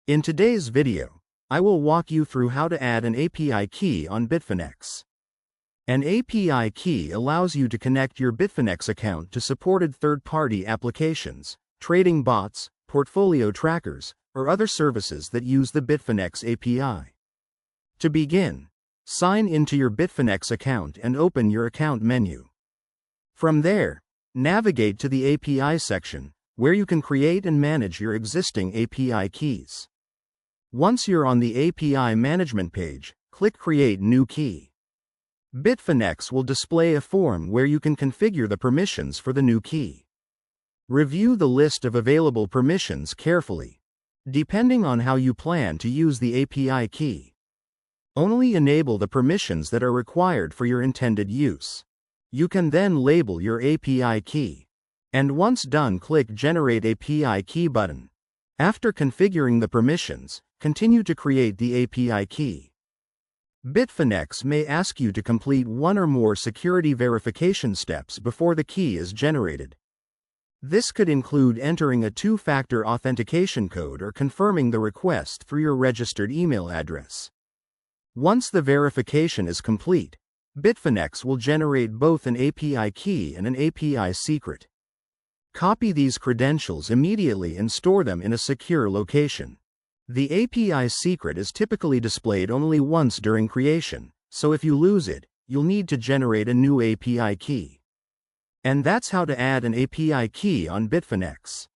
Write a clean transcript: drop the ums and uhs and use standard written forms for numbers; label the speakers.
Speaker 1: In today's video, I will walk you through how to add an API key on Bitfinex. An API key allows you to connect your Bitfinex account to supported third-party applications, trading bots, portfolio trackers, or other services that use the Bitfinex API. To begin, sign into your Bitfinex account and open your account menu. From there, navigate to the API section, where you can create and manage your existing API keys. Once you're on the API management page, click Create New Key. Bitfinex will display a form where you can configure the permissions for the new key. Review the list of available permissions carefully. Depending on how you plan to use the API key, only enable the permissions that are required for your intended use. You can then label your API key. And once done, click Generate API Key button. After configuring the permissions, continue to create the API key. Bitfinex may ask you to complete one or more security verification steps before the key is generated. This could include entering a two-factor authentication code or confirming the request through your registered email address. Once the verification is complete, Bitfinex will generate both an API key and an API secret. Copy these credentials immediately and store them in a secure location. The API secret is typically displayed only once during creation, so if you lose it, you'll need to generate a new API key. And that's how to add an API key on Bitfinex.